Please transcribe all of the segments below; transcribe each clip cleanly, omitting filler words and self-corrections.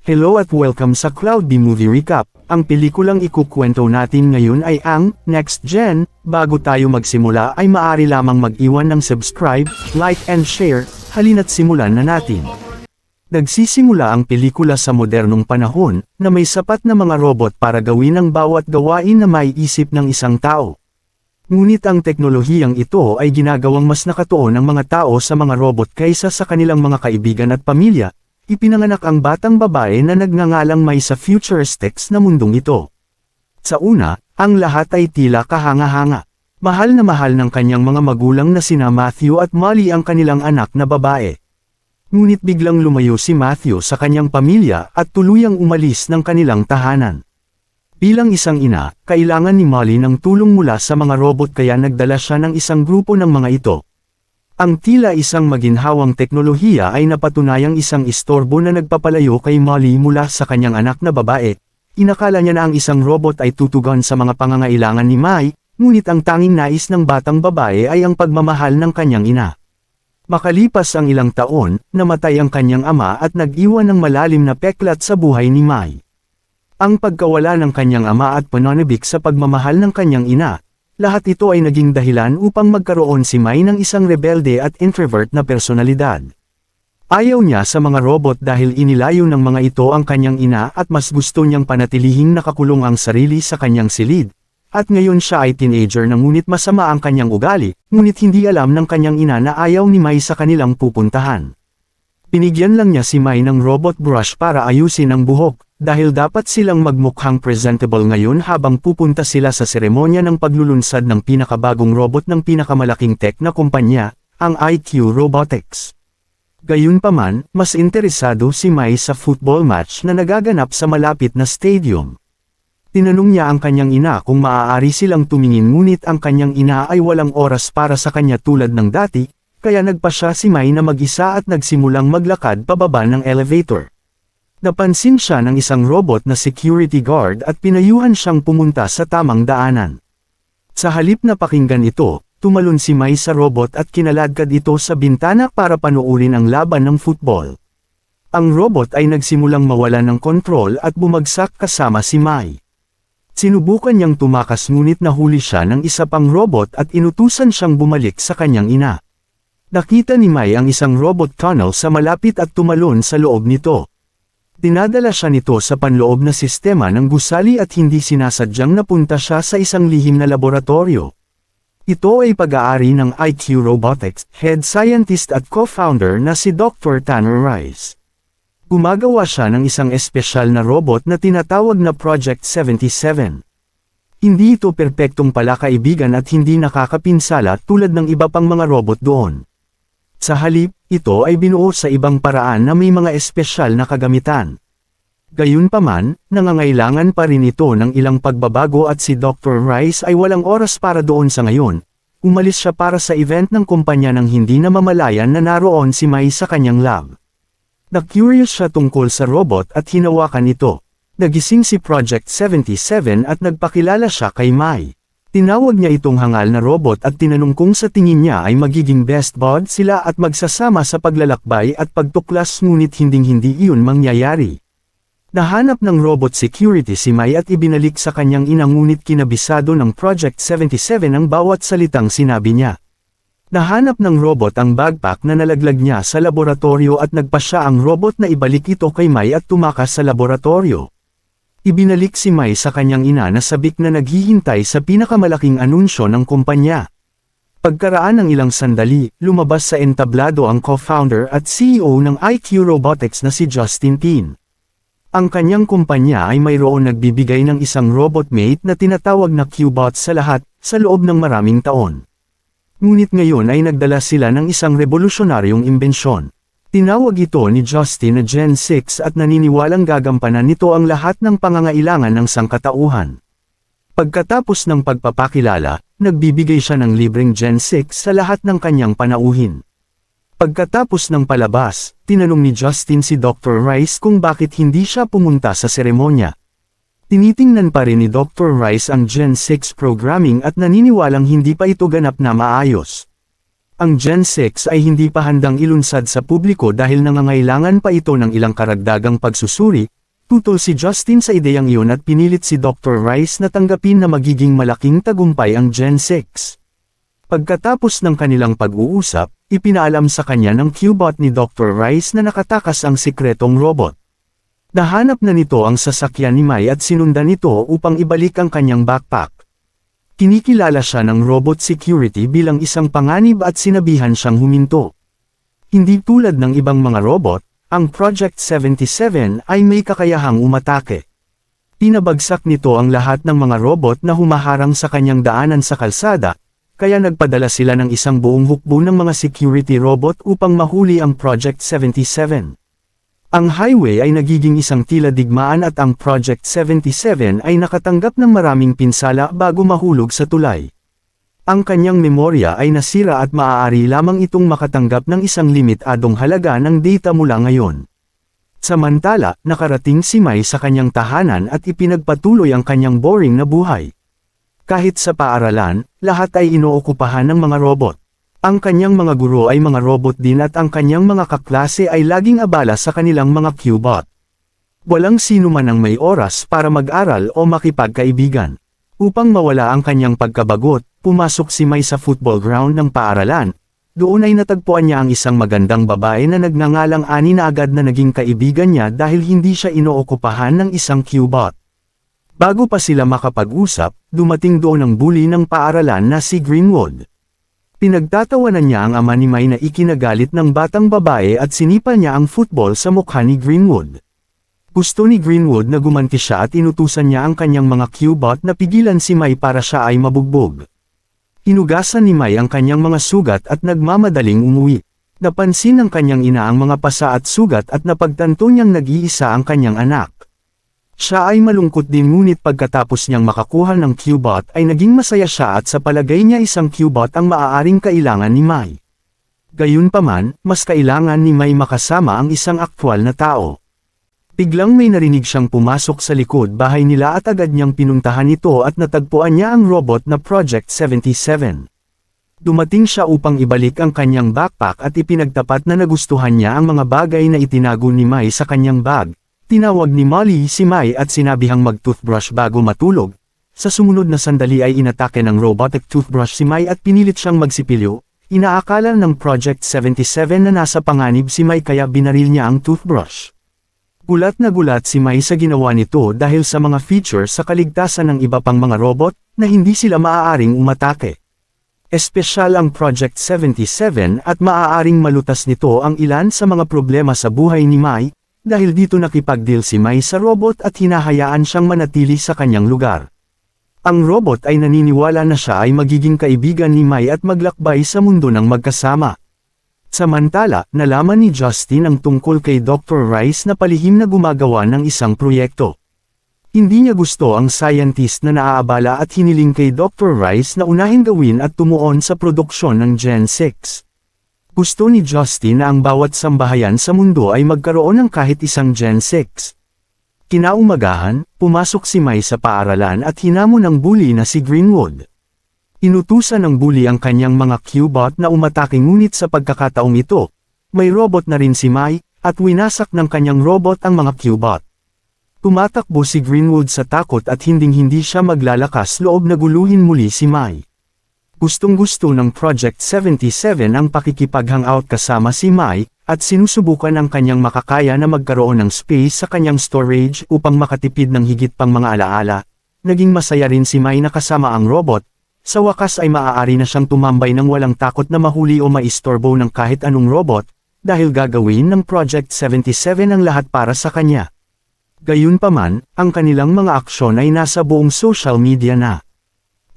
Hello at welcome sa Cloud B Movie Recap. Ang pelikulang ikukwento natin ngayon ay ang Next Gen. Bago tayo magsimula ay maaari lamang mag-iwan ng subscribe, like and share. Halina't simulan na natin. Nagsisimula ang pelikula sa modernong panahon na may sapat na mga robot para gawin ang bawat gawain na maiisip ng isang tao. Ngunit ang teknolohiyang ito ay ginagawang mas nakatuon ang mga tao sa mga robot kaysa sa kanilang mga kaibigan at pamilya. Ipinanganak ang batang babae na nagngangalang Mai sa futuristics na mundong ito. Sa una, ang lahat ay tila kahanga-hanga. Mahal ng kanyang mga magulang na sina Matthew at Molly ang kanilang anak na babae. Ngunit biglang lumayo si Matthew sa kanyang pamilya at tuluyang umalis ng kanilang tahanan. Bilang isang ina, kailangan ni Molly ng tulong mula sa mga robot kaya nagdala siya ng isang grupo ng mga ito. Ang tila isang maginhawang teknolohiya ay napatunayang isang istorbo na nagpapalayo kay Molly mula sa kanyang anak na babae. Inakala niya na ang isang robot ay tutugon sa mga pangangailangan ni Mai, ngunit ang tanging nais ng batang babae ay ang pagmamahal ng kanyang ina. Makalipas ang ilang taon, namatay ang kanyang ama at nag-iwan ng malalim na peklat sa buhay ni Mai. Ang pagkawala ng kanyang ama at pananabik sa pagmamahal ng kanyang ina, lahat ito ay naging dahilan upang magkaroon si Mai ng isang rebelde at introvert na personalidad. Ayaw niya sa mga robot dahil inilayo ng mga ito ang kanyang ina at mas gusto niyang panatilihing nakakulong ang sarili sa kanyang silid. At ngayon siya ay teenager na ngunit masama ang kanyang ugali, ngunit hindi alam ng kanyang ina na ayaw ni Mai sa kanilang pupuntahan. Binigyan lang niya si Mai ng robot brush para ayusin ang buhok, dahil dapat silang magmukhang presentable ngayon habang pupunta sila sa seremonya ng paglulunsad ng pinakabagong robot ng pinakamalaking tech na kumpanya, ang IQ Robotics. Gayunpaman, mas interesado si Mai sa football match na nagaganap sa malapit na stadium. Tinanong niya ang kanyang ina kung maaari silang tumingin ngunit ang kanyang ina ay walang oras para sa kanya tulad ng dati, kaya nagpasya si Mai na mag-isa at nagsimulang maglakad pababa ng elevator. Napansin siya ng isang robot na security guard at pinayuhan siyang pumunta sa tamang daanan. Sa halip na pakinggan ito, tumalon si Mai sa robot at kinaladkad ito sa bintana para panuurin ang laban ng football. Ang robot ay nagsimulang mawala ng kontrol at bumagsak kasama si Mai. Sinubukan niyang tumakas ngunit nahuli siya ng isa pang robot at inutusan siyang bumalik sa kanyang ina. Nakita ni Mai ang isang robot tunnel sa malapit at tumalon sa loob nito. Dinadala siya nito sa panloob na sistema ng gusali at hindi sinasadyang napunta siya sa isang lihim na laboratorio. Ito ay pag-aari ng IQ Robotics, head scientist at co-founder na si Dr. Tanner Rice. Gumagawa siya ng isang espesyal na robot na tinatawag na Project 77. Hindi ito perpektong palakaibigan at hindi nakakapinsala tulad ng iba pang mga robot doon. Sa halip, ito ay binuo sa ibang paraan na may mga espesyal na kagamitan. Gayunpaman, nangangailangan pa rin ito ng ilang pagbabago at si Dr. Rice ay walang oras para doon sa ngayon. Umalis siya para sa event ng kumpanya nang hindi na mamalayan na naroon si Mai sa kanyang lab. Na-curious siya tungkol sa robot at hinawakan ito. Nagising si Project 77 at nagpakilala siya kay Mai. Tinawag niya itong hangal na robot at tinanong kung sa tingin niya ay magiging best bud sila at magsasama sa paglalakbay at pagtuklas ngunit hinding-hindi iyon mangyayari. Nahanap ng robot security si Mai at ibinalik sa kanyang ina ngunit kinabisado ng Project 77 ang bawat salitang sinabi niya. Nahanap ng robot ang backpack na nalaglag niya sa laboratorio at nagpasya ang robot na ibalik ito kay Mai at tumakas sa laboratorio. Ibinalik si Mai sa kanyang ina na sabik na naghihintay sa pinakamalaking anunsyo ng kumpanya. Pagkaraan ng ilang sandali, lumabas sa entablado ang co-founder at CEO ng IQ Robotics na si Justin Tin. Ang kanyang kumpanya ay mayroon nagbibigay ng isang robot mate na tinatawag na Q-bot sa lahat, sa loob ng maraming taon. Ngunit ngayon ay nagdala sila ng isang revolusyonaryong imbensyon. Tinawag ito ni Justin na Gen 6 at naniniwalang gagampanan nito ang lahat ng pangangailangan ng sangkatauhan. Pagkatapos ng pagpapakilala, nagbibigay siya ng libreng Gen 6 sa lahat ng kanyang panauhin. Pagkatapos ng palabas, tinanong ni Justin si Dr. Rice kung bakit hindi siya pumunta sa seremonya. Tinitingnan pa rin ni Dr. Rice ang Gen 6 programming at naniniwalang hindi pa ito ganap na maayos. Ang Gen 6 ay hindi pa handang ilunsad sa publiko dahil nangangailangan pa ito ng ilang karagdagang pagsusuri, Tutol si Justin sa ideyang iyon at pinilit si Dr. Rice na tanggapin na magiging malaking tagumpay ang Gen 6. Pagkatapos ng kanilang pag-uusap, ipinaalam sa kanya ng Q-bot ni Dr. Rice na nakatakas ang sikretong robot. Nahanap na nito ang sasakyan ni Mai at sinundan ito upang ibalik ang kanyang backpack. Kinikilala siya ng robot security bilang isang panganib at sinabihan siyang huminto. Hindi tulad ng ibang mga robot, ang Project 77 ay may kakayahang umatake. Pinabagsak nito ang lahat ng mga robot na humaharang sa kanyang daanan sa kalsada, kaya nagpadala sila ng isang buong hukbo ng mga security robot upang mahuli ang Project 77. Ang highway ay nagiging isang tila digmaan at ang Project 77 ay nakatanggap ng maraming pinsala bago mahulog sa tulay. Ang kanyang memorya ay nasira at maaari lamang itong makatanggap ng isang limitadong halaga ng data mula ngayon. Samantala, nakarating si Mai sa kanyang tahanan at ipinagpatuloy ang kanyang boring na buhay. Kahit sa paaralan, lahat ay inookupahan ng mga robot. Ang kanyang mga guro ay mga robot din at ang kanyang mga kaklase ay laging abala sa kanilang mga Q-bot. Walang sino man ang may oras para mag-aral o makipagkaibigan. Upang mawala ang kanyang pagkabagot, pumasok si Mai sa football ground ng paaralan. Doon ay natagpuan niya ang isang magandang babae na nagngangalang Annie na agad na naging kaibigan niya dahil hindi siya inookupahan ng isang Q-bot. Bago pa sila makapag-usap, dumating doon ang bully ng paaralan na si Greenwood. Pinagtatawanan niya ang ama ni Mai na ikinagalit ng batang babae at sinipa niya ang football sa mukha ni Greenwood. Gusto ni Greenwood na gumanti siya at inutusan niya ang kanyang mga Q-bot na pigilan si Mai para siya ay mabugbog. Hinugasan ni Mai ang kanyang mga sugat at nagmamadaling umuwi. Napansin ng kanyang ina ang mga pasa at sugat at napagtanto niyang nag-iisa ang kanyang anak. Siya ay malungkot din ngunit pagkatapos niyang makakuha ng Q-bot ay naging masaya siya at sa palagay niya isang Q-bot ang maaaring kailangan ni Mai. Gayunpaman, mas kailangan ni Mai makasama ang isang aktwal na tao. Biglang may narinig siyang pumasok sa likod bahay nila at agad niyang pinuntahan ito at natagpuan niya ang robot na Project 77. Dumating siya upang ibalik ang kanyang backpack at ipinagtapat na nagustuhan niya ang mga bagay na itinago ni Mai sa kanyang bag. Tinawag ni Molly si Mai at sinabihang mag-toothbrush bago matulog. Sa sumunod na sandali ay inatake ng robotic toothbrush si Mai at pinilit siyang magsipilyo. Inaakala ng Project 77 na nasa panganib si Mai kaya binaril niya ang toothbrush. Gulat na gulat si Mai sa ginawa nito dahil sa mga features sa kaligtasan ng iba pang mga robot na hindi sila maaaring umatake. Espesyal ang Project 77 at maaaring malutas nito ang ilan sa mga problema sa buhay ni Mai, dahil dito nakipagdeal si Mai sa robot at hinahayaan siyang manatili sa kanyang lugar. Ang robot ay naniniwala na siya ay magiging kaibigan ni Mai at maglakbay sa mundo ng magkasama. Samantala, nalaman ni Justin ang tungkol kay Dr. Rice na palihim na gumagawa ng isang proyekto. Hindi niya gusto ang scientist na naaabala at hiniling kay Dr. Rice na unahin gawin at tumuon sa produksyon ng Gen 6. Gusto ni Justin na ang bawat sambahayan sa mundo ay magkaroon ng kahit isang Gen 6. Kinaumagahan, pumasok si Mai sa paaralan at hinamon ng bully na si Greenwood. Inutusan ng bully ang kanyang mga Q-bot na umatake ngunit sa pagkakataong ito, may robot na rin si Mai, at winasak ng kanyang robot ang mga Q-bot. Tumatakbo si Greenwood sa takot at hinding-hindi siya maglalakas loob na guluhin muli si Mai. Gustong-gusto ng Project 77 ang pakikipag-hangout kasama si Mai, at sinusubukan ang kanyang makakaya na magkaroon ng space sa kanyang storage upang makatipid ng higit pang mga alaala. Naging masaya rin si Mai na kasama ang robot. Sa wakas ay maaari na siyang tumambay ng walang takot na mahuli o maistorbo ng kahit anong robot, dahil gagawin ng Project 77 ang lahat para sa kanya. Gayunpaman, ang kanilang mga aksyon ay nasa buong social media na.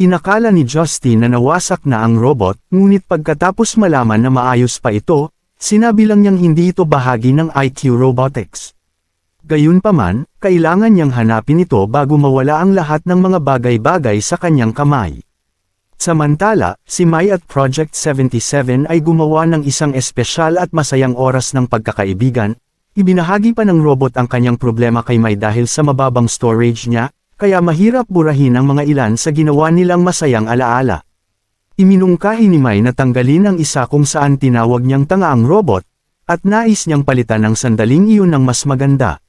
Inakala ni Justin na nawasak na ang robot, ngunit pagkatapos malaman na maayos pa ito, sinabi lang niyang hindi ito bahagi ng IQ Robotics. Gayunpaman, kailangan niyang hanapin ito bago mawala ang lahat ng mga bagay-bagay sa kanyang kamay. Samantala, si Mai at Project 77 ay gumawa ng isang espesyal at masayang oras ng pagkakaibigan. Ibinahagi pa ng robot ang kanyang problema kay Mai dahil sa mababang storage niya, kaya mahirap burahin ang mga ilan sa ginawa nilang masayang alaala. Iminungkahi ni Mai na tanggalin ang isa kung saan tinawag niyang tanga ang robot, at nais niyang palitan ang sandaling iyon ng mas maganda.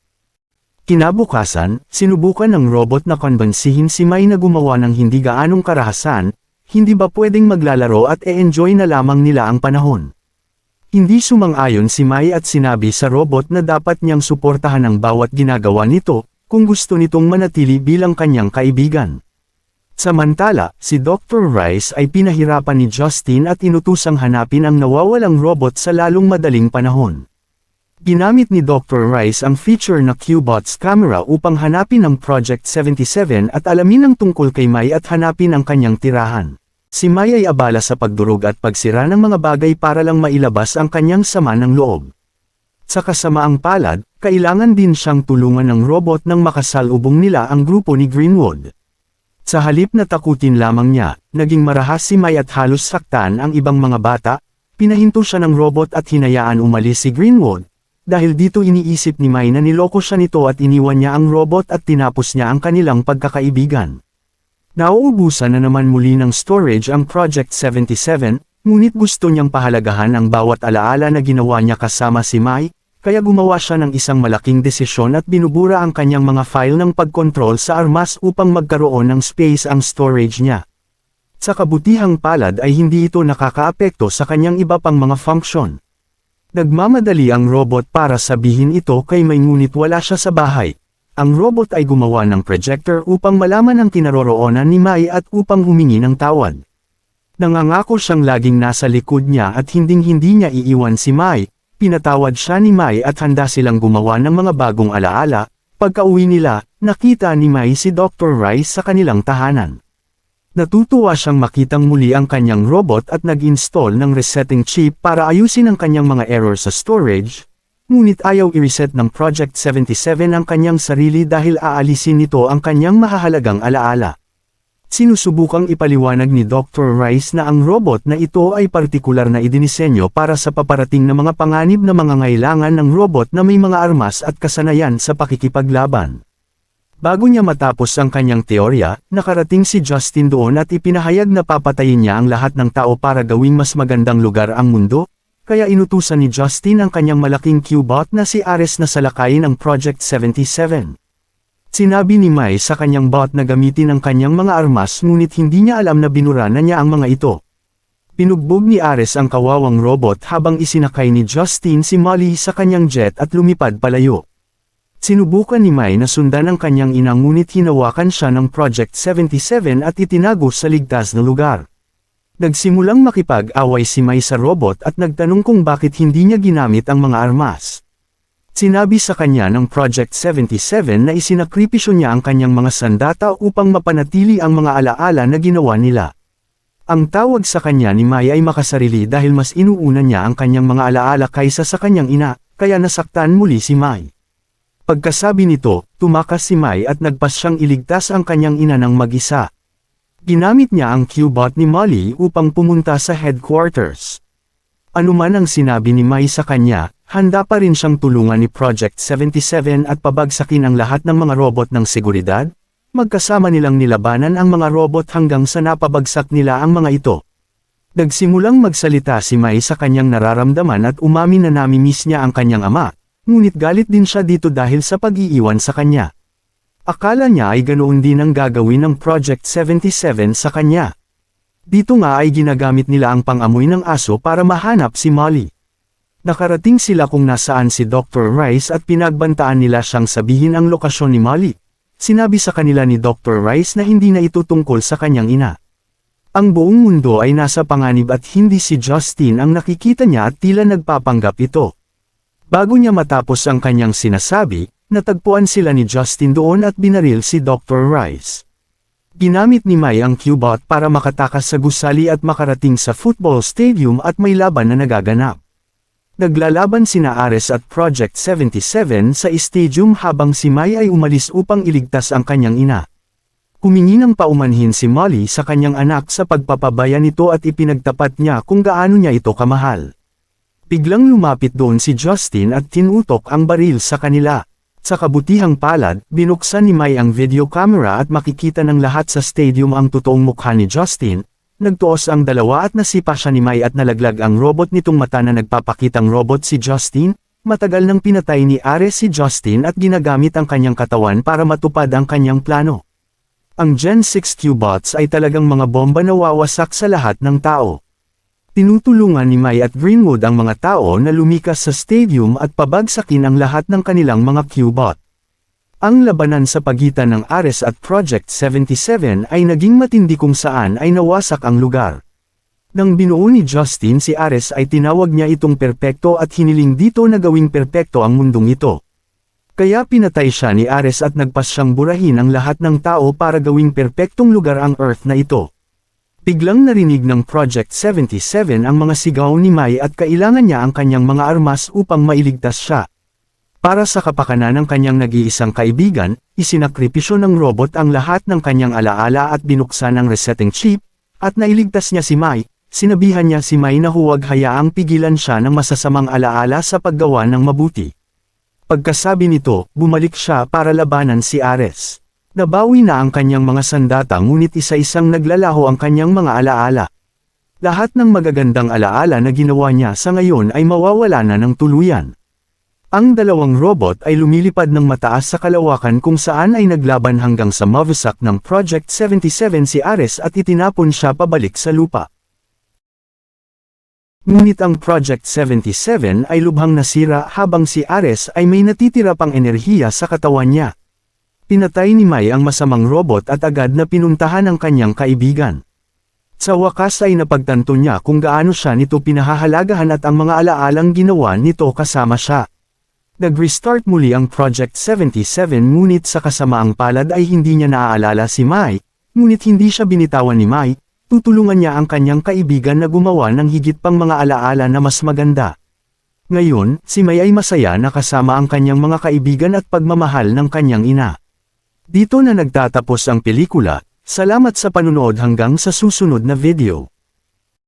Kinabukasan, sinubukan ng robot na konbensihin si Mai na gumawa ng hindi gaanong karahasan, hindi ba pwedeng maglalaro at e-enjoy na lamang nila ang panahon. Hindi sumang-ayon si Mai at sinabi sa robot na dapat niyang suportahan ang bawat ginagawa nito, kung gusto nitong manatili bilang kanyang kaibigan. Samantala, si Dr. Rice ay pinahirapan ni Justin at inutusang hanapin ang nawawalang robot sa lalong madaling panahon. Ginamit ni Dr. Rice ang feature na Q-Bots camera upang hanapin ang Project 77 at alamin ang tungkol kay Mai at hanapin ang kanyang tirahan. Si Mai ay abala sa pagdurog at pagsira ng mga bagay para lang mailabas ang kanyang sama ng loob. Sa kasamaang palad, kailangan din siyang tulungan ng robot nang makasalubong nila ang grupo ni Greenwood. Sa halip na takutin lamang niya, naging marahas si Mai at halos saktan ang ibang mga bata, pinahinto siya ng robot at hinayaan umalis si Greenwood. Dahil dito iniisip ni Mai na niloko siya nito at iniwan niya ang robot at tinapos niya ang kanilang pagkakaibigan. Nauubusan na naman muli ng storage ang Project 77, ngunit gusto niyang pahalagahan ang bawat alaala na ginawa niya kasama si Mai, kaya gumawa siya ng isang malaking desisyon at binubura ang kanyang mga file ng pagkontrol sa armas upang magkaroon ng space ang storage niya. Sa kabutihang palad ay hindi ito nakakaapekto sa kanyang iba pang mga function. Nagmamadali ang robot para sabihin ito kay Mai ngunit wala siya sa bahay. Ang robot ay gumawa ng projector upang malaman ang kinaroroonan ni Mai at upang humingi ng tawad. Nangangako siyang laging nasa likod niya at hinding-hindi niya iiwan si Mai, pinatawad siya ni Mai at handa silang gumawa ng mga bagong alaala. Pagka-uwi nila, nakita ni Mai si Dr. Rice sa kanilang tahanan. Natutuwa siyang makitang muli ang kanyang robot at nag-install ng resetting chip para ayusin ang kanyang mga error sa storage, ngunit ayaw i-reset ng Project 77 ang kanyang sarili dahil aalisin nito ang kanyang mahahalagang alaala. Sinusubukang ipaliwanag ni Dr. Rice na ang robot na ito ay partikular na idinisenyo para sa paparating na mga panganib na mga ngailangan ng robot na may mga armas at kasanayan sa pakikipaglaban. Bago niya matapos ang kanyang teorya, nakarating si Justin doon at ipinahayag na papatayin niya ang lahat ng tao para gawing mas magandang lugar ang mundo, kaya inutusan ni Justin ang kanyang malaking Q-bot na si Ares na salakayin ang Project 77. Sinabi ni Mai sa kanyang bot na gamitin ang kanyang mga armas ngunit hindi niya alam na binura na niya ang mga ito. Pinugbog ni Ares ang kawawang robot habang isinakay ni Justin si Molly sa kanyang jet at lumipad palayo. Sinubukan ni Mai na sundan ang kanyang ina ngunit hinawakan siya ng Project 77 at itinago sa ligtas na lugar. Nagsimulang makipag-away si Mai sa robot at nagtanong kung bakit hindi niya ginamit ang mga armas. Sinabi sa kanya ng Project 77 na isinakripisyo niya ang kanyang mga sandata upang mapanatili ang mga alaala na ginawa nila. Ang tawag sa kanya ni Mai ay makasarili dahil mas inuuna niya ang kanyang mga alaala kaysa sa kanyang ina, kaya nasaktan muli si Mai. Pagkasabi nito, tumakas si Mai at nagpas siyang iligtas ang kanyang ina ng mag-isa. Ginamit niya ang Q-bot ni Molly upang pumunta sa headquarters. Anuman ang sinabi ni Mai sa kanya, handa pa rin siyang tulungan ni Project 77 at pabagsakin ang lahat ng mga robot ng seguridad. Magkasama nilang nilabanan ang mga robot hanggang sa napabagsak nila ang mga ito. Nagsimulang magsalita si Mai sa kanyang nararamdaman at umamin na namimiss niya ang kanyang ama. Ngunit galit din siya dito dahil sa pag-iiwan sa kanya. Akala niya ay ganoon din ang gagawin ng Project 77 sa kanya. Dito nga ay ginagamit nila ang pang-amoy ng aso para mahanap si Molly. Nakarating sila kung nasaan si Dr. Rice at pinagbantaan nila siyang sabihin ang lokasyon ni Molly. Sinabi sa kanila ni Dr. Rice na hindi na ito tungkol sa kanyang ina. Ang buong mundo ay nasa panganib at hindi si Justin ang nakikita niya at tila nagpapanggap ito. Bago niya matapos ang kanyang sinasabi, natagpuan sila ni Justin doon at binaril si Dr. Rice. Ginamit ni Mai ang Q-bot para makatakas sa gusali at makarating sa football stadium at may laban na nagaganap. Naglalaban sina Ares at Project 77 sa stadium habang si Mai ay umalis upang iligtas ang kanyang ina. Humingi ng paumanhin si Molly sa kanyang anak sa pagpapabaya nito at ipinagtapat niya kung gaano niya ito kamahal. Biglang lumapit doon si Justin at tinutok ang baril sa kanila. Sa kabutihang palad, binuksan ni Mai ang video camera at makikita ng lahat sa stadium ang totoong mukha ni Justin. Nagtuos ang dalawa at nasipa siya ni Mai at nalaglag ang robot nitong mata na nagpapakitang robot si Justin. matagal nang pinatay ni Ares si Justin at ginagamit ang kanyang katawan para matupad ang kanyang plano. Ang Gen 6 Q-bots ay talagang mga bomba na wawasak sa lahat ng tao. Tinutulungan ni Mai at Greenwood ang mga tao na lumikas sa stadium at pabagsakin ang lahat ng kanilang mga Q-bot. Ang labanan sa pagitan ng Ares at Project 77 ay naging matindi kung saan ay nawasak ang lugar. Nang binuo ni Justin si Ares ay tinawag niya itong perpekto at hiniling dito na gawing perpekto ang mundong ito. Kaya pinatay siya ni Ares at nagpas siyang burahin ang lahat ng tao para gawing perpektong lugar ang Earth na ito. Biglang narinig ng Project 77 ang mga sigaw ni Mai at kailangan niya ang kanyang mga armas upang mailigtas siya. Para sa kapakanan ng kanyang nag-iisang kaibigan, isinakripisyo ng robot ang lahat ng kanyang alaala at binuksan ang resetting chip, at nailigtas niya si Mai. Sinabihan niya si Mai na huwag hayaang pigilan siya ng masasamang alaala sa paggawa ng mabuti. Pagkasabi nito, bumalik siya para labanan si Ares. Nabawi na ang kanyang mga sandata ngunit isa-isang naglalaho ang kanyang mga alaala. Lahat ng magagandang alaala na ginawa niya sa ngayon ay mawawala na ng tuluyan. Ang dalawang robot ay lumilipad ng mataas sa kalawakan kung saan ay naglaban hanggang sa mawasak ng Project 77 si Ares at itinapon siya pabalik sa lupa. Ngunit ang Project 77 ay lubhang nasira habang si Ares ay may natitira pang enerhiya sa katawan niya. Pinatay ni Mai ang masamang robot at agad na pinuntahan ang kanyang kaibigan. Sa wakas ay napagtanto niya kung gaano siya nito pinahahalagahan at ang mga alaalang ginawa nito kasama siya. Nag-restart muli ang Project 77 ngunit sa kasamaang palad ay hindi niya naaalala si Mai, ngunit hindi siya binitawan ni Mai, tutulungan niya ang kanyang kaibigan na gumawa ng higit pang mga alaala na mas maganda. Ngayon, si Mai ay masaya na kasama ang kanyang mga kaibigan at pagmamahal ng kanyang ina. Dito na nagtatapos ang pelikula, salamat sa panunood hanggang sa susunod na video.